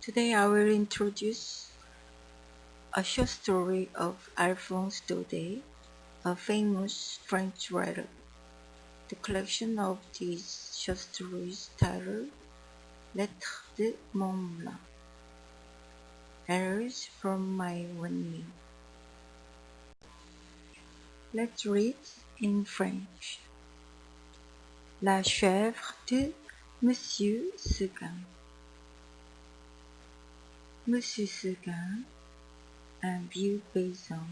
Today I will introduce a short story of Alphonse Daudet, a famous French writer. The collection of these short stories titled Lettres de mon moulin, Letters from my windmill. Let's read in French. La chèvre de Monsieur Seguin. Monsieur Seguin, un vieux paysan,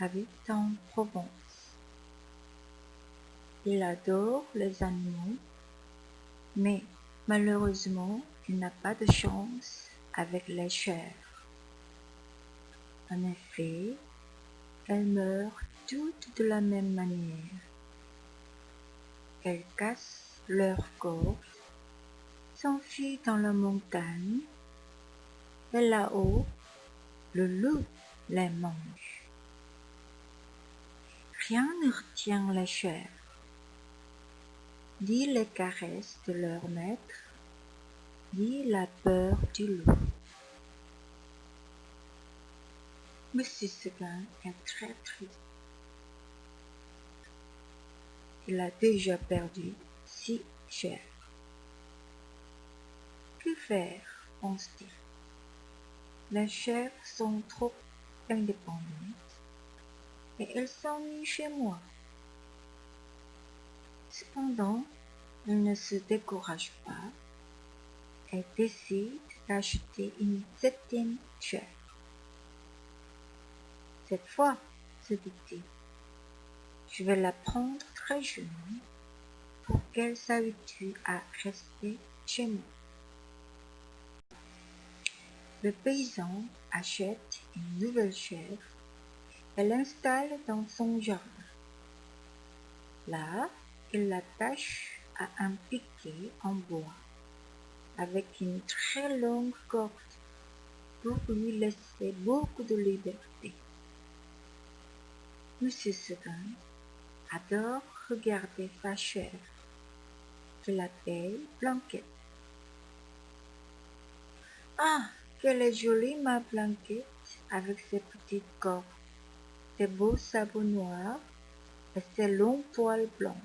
habite en Provence. Il adore les animaux, mais malheureusement, il n'a pas de chance avec les chèvres. En effet, elles meurent toutes de la même manière. Elles cassent leur corps, s'enfuient dans la montagne, et là-haut, le loup les mange. Rien ne retient les chèvres, ni les caresses de leur maître, ni la peur du loup. Monsieur Seguin est très triste. Il a déjà perdu 6 chèvres. Que faire, pense-t-il? Les chèvres sont trop indépendantes et elles s'ennuient chez moi. Cependant, il ne se décourage pas et décide d'acheter une 7e chèvre. Cette fois, se dit-il, je vais la prendre très jeune pour qu'elle s'habitue à rester chez moi. Le paysan achète une nouvelle chèvre et l'installe dans son jardin. Là, il l'attache à un piquet en bois avec une très longue corde pour lui laisser beaucoup de liberté. Monsieur Seguin adore regarder sa chèvre, qu'il appelle Blanquette. Ah, quelle est jolie ma Blanquette avec ses petites cornes, ses beaux sabots noirs et ses longs poils blancs.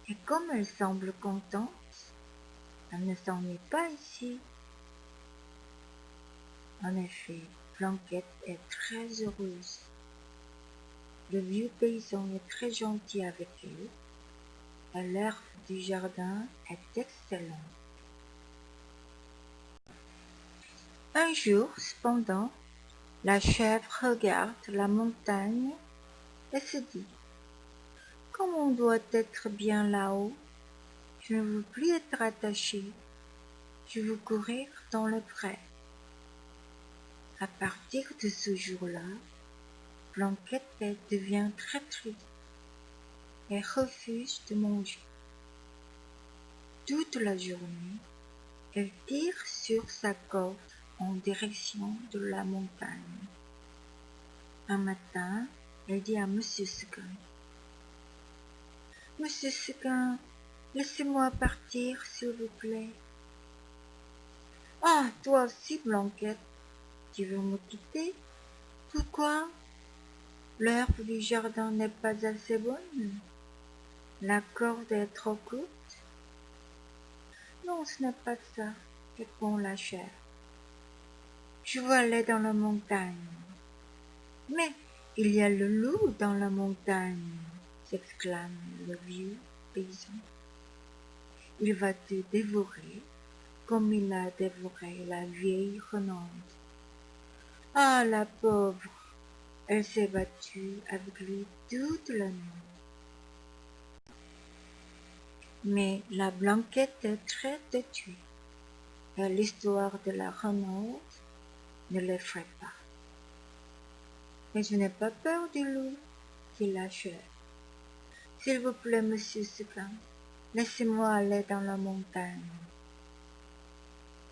Et comme elle semble contente, elle ne s'ennuie pas ici. En effet, Blanquette est très heureuse. Le vieux paysan est très gentil avec elle et l'herbe du jardin est excellente. Un jour, cependant, la chèvre regarde la montagne et se dit « Comme on doit être bien là-haut, je ne veux plus être attachée, je veux courir dans le pré. » À partir de ce jour-là, Blanquette devient très triste et refuse de manger. Toute la journée, elle tire sur sa corde en direction de la montagne. Un matin, elle dit à Monsieur Seguin « Monsieur Seguin, laissez-moi partir, s'il vous plaît. »« Ah, toi aussi, Blanquette, tu veux me quitter? Pourquoi? L'herbe du jardin n'est pas assez bonne? La corde est trop courte? » »« Non, ce n'est pas ça, répond la chèvre. Je veux aller dans la montagne. »« Mais il y a le loup dans la montagne, s'exclame le vieux paysan. Il va te dévorer comme il a dévoré la vieille renarde. Ah, la pauvre, elle s'est battue avec lui toute la nuit. Mais la Blanquette est très têtue et l'histoire de la renarde ne l'effraie pas. Mais je n'ai pas peur du loup, dit la chèvre. S'il vous plaît, monsieur Seguin, laissez-moi aller dans la montagne.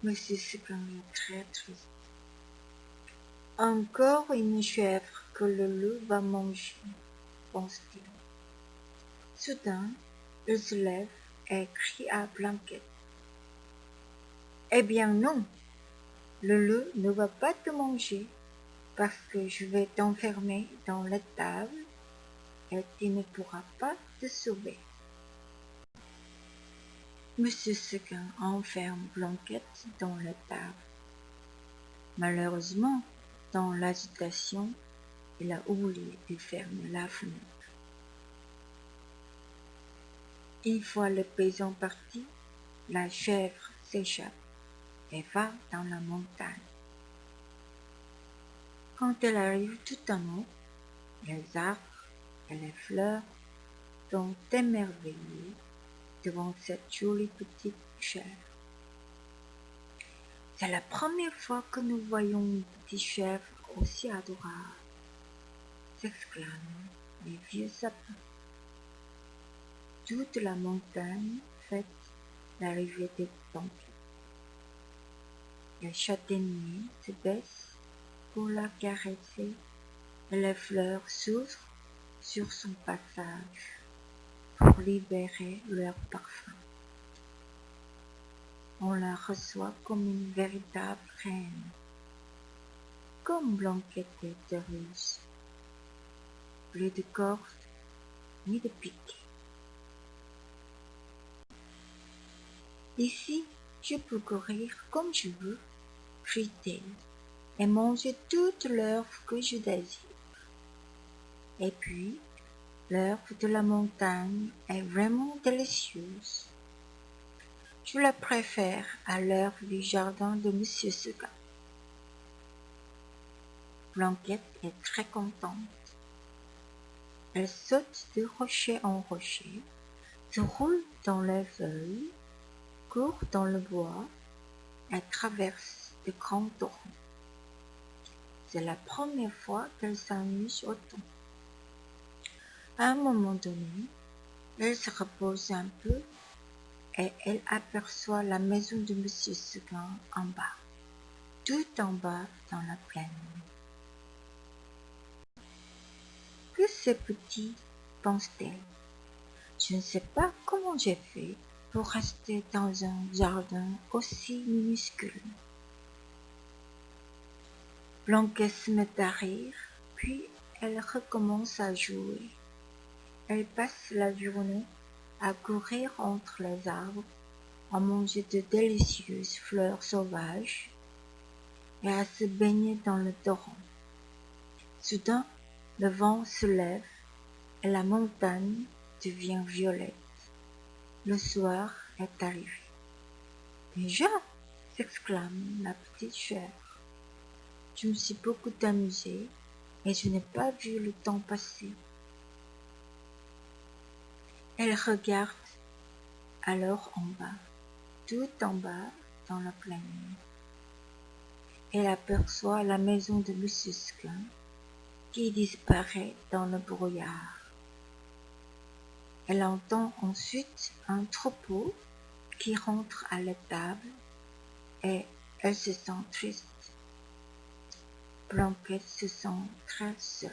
Monsieur Seguin est très triste. Encore une chèvre que le loup va manger, pense-t-il. Soudain, il se lève et crie à Blanquette. Eh bien non, Le loup ne va pas te manger parce que je vais t'enfermer dans l'étable et tu ne pourras pas te sauver. Monsieur Seguin enferme Blanquette dans l'étable. Malheureusement, dans l'agitation, il a oublié de fermer la fenêtre. Une fois le paysan parti, la chèvre s'échappe et va dans la montagne. Quand elle arrive tout en haut, les arbres et les fleurs sont émerveillés devant cette jolie petite chèvre. C'est la première fois que nous voyons une petite chèvre aussi adorable, s'exclament les vieux sapins. Toute la montagne fête l'arrivée des Blanquette. Les châtaigniers se baissent pour la caresser et les fleurs s'ouvrent sur son passage pour libérer leur parfum. On la reçoit comme une véritable reine. Comme Blanquette est heureuse. Plus de cordes ni de piquets. Ici, je peux courir comme je veux, crie-t-elle, et manger toute l'herbe que je désire. Et puis, l'herbe de la montagne est vraiment délicieuse. Je la préfère à l'herbe du jardin de Monsieur Seguin. Blanquette est très contente. Elle saute de rocher en rocher, se roule dans les feuilles, court dans le bois et traverse de grands torrents. C'est la première fois qu'elle s'amuse autant. À un moment donné, elle se repose un peu et elle aperçoit la maison de Monsieur Seguin en bas, tout en bas dans la plaine. Que c'est petit, pense-t-elle. Je ne sais pas comment j'ai fait pour rester dans un jardin aussi minuscule. Blanquette se met à rire, puis elle recommence à jouer. Elle passe la journée à courir entre les arbres, à manger de délicieuses fleurs sauvages et à se baigner dans le torrent. Soudain, le vent se lève et la montagne devient violette. Le soir est arrivé. Déjà, s'exclame la petite chèvre. Je me suis beaucoup amusée et je n'ai pas vu le temps passer. Elle regarde alors en bas, tout en bas dans la plaine. Elle aperçoit la maison de Monsieur Seguin qui disparaît dans le brouillard. Elle entend ensuite un troupeau qui rentre à l'étable et elle se sent triste. Blanquette se sent très seule.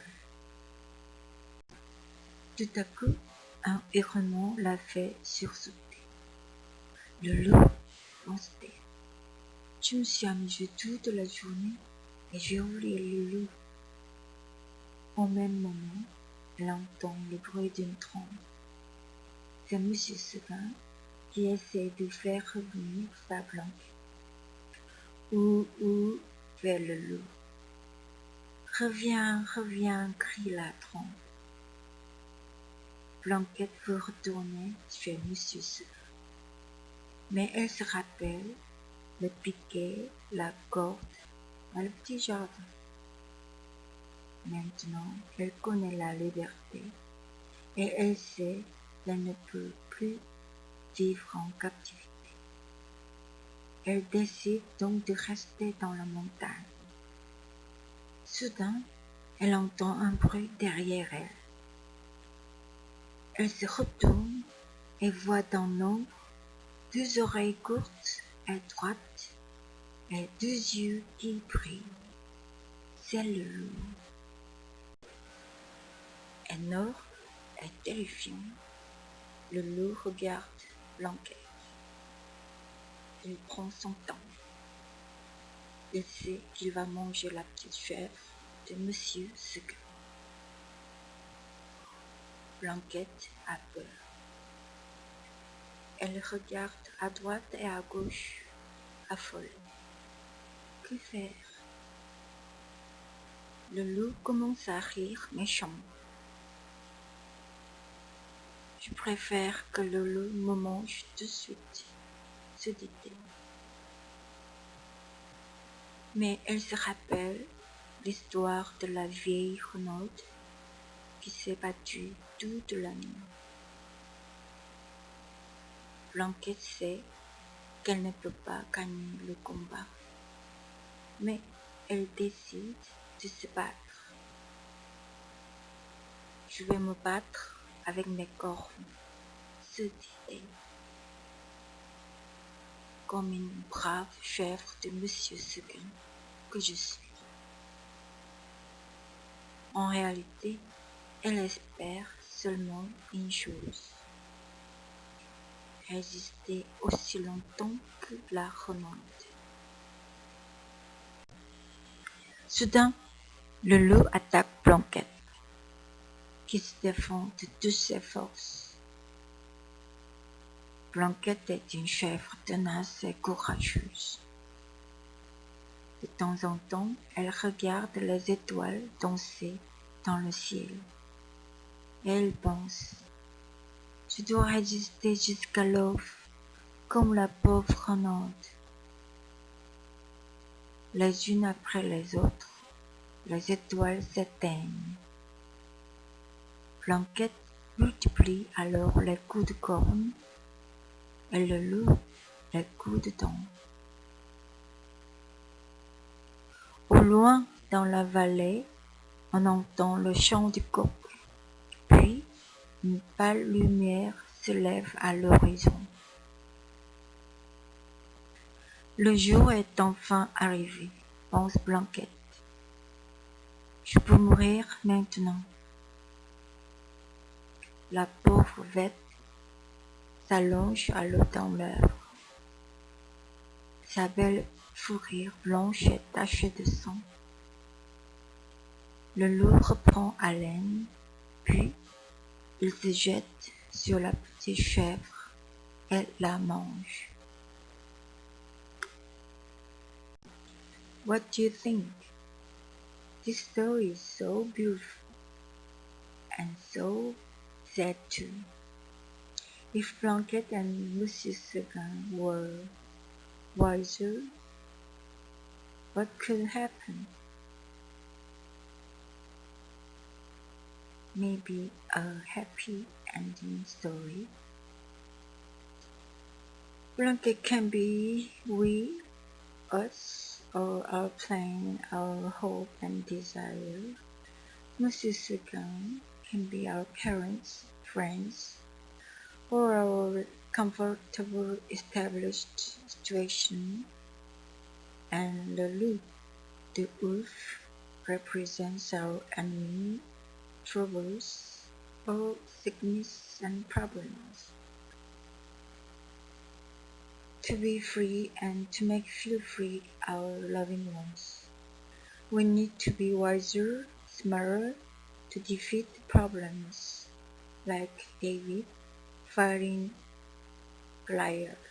Tout à coup, un hurlement la fait sursauter. Le loup, pense-t-elle. Je me suis amusée toute la journée et j'ai oublié le loup. Au même moment, elle entend le bruit d'une trompe. C'est Monsieur Seguin qui essaie de faire revenir sa Blanquette. Ouh, fait le loup. Reviens, reviens, crie la trompe. Blanquette veut retourner chez Monsieur Seguin. Mais elle se rappelle le piquet, la corde et le petit jardin. Maintenant elle connaît la liberté et elle sait qu'elle ne peut plus vivre en captivité. Elle décide donc de rester dans la montagne. Soudain, elle entend un bruit derrière elle. Elle se retourne et voit dans l'ombre deux oreilles courtes et droites et deux yeux qui brillent. C'est le loup. Énorme et terrifiant, le loup regarde Blanquette. Il prend son temps. Il sait qu'il va manger la petite chèvre de Monsieur Seguin. Blanquette a peur. Elle regarde à droite et à gauche, affolée. Que faire? Le loup commence à rire méchant. Je préfère que le loup me mange tout de suite, se dit-elle. Mais elle se rappelle l'histoire de la vieille renaude qui s'est battue toute la nuit. Blanquette sait qu'elle ne peut pas gagner le combat, mais elle décide de se battre. Je vais me battre avec mes cornes, se dit-elle, comme une brave chèvre de Monsieur Seguin que je suis. En réalité, elle espère seulement une chose: résister aussi longtemps que la renaude. Soudain, le loup attaque Blanquette, qui se défend de toutes ses forces. Blanquette est une chèvre tenace et courageuse. De temps en temps, elle regarde les étoiles danser dans le ciel. Et elle pense: je dois résister jusqu'à l'aube, comme la pauvre renaude. Les unes après les autres, les étoiles s'éteignent. Blanquette multiplie alors les coups de corne et le loup les coups de dents. Au loin, dans la vallée, on entend le chant du coq. Puis, une pâle lumière se lève à l'horizon. Le jour est enfin arrivé, pense Blanquette. Je peux mourir maintenant. La pauvre bête s'allonge à l'automne. Sa belle fourrure blanche est tachée de sang. Le loup reprend haleine, puis il se jette sur la petite chèvre et la mange. What do you think? This story is so beautiful and so sad too. If Blanquette and Monsieur Seguin were wiser, what could happen? Maybe a happy ending story. Blanquette can be we, us, or our plan, our hope and desire. Monsieur Seguin can be our parents, friends, or our comfortable established situation, and the loup, the wolf, represents our enemy, troubles, or sickness and problems. To be free and to make feel free our loving ones, we need to be wiser, smarter, to defeat problems, like David fighting Goliath.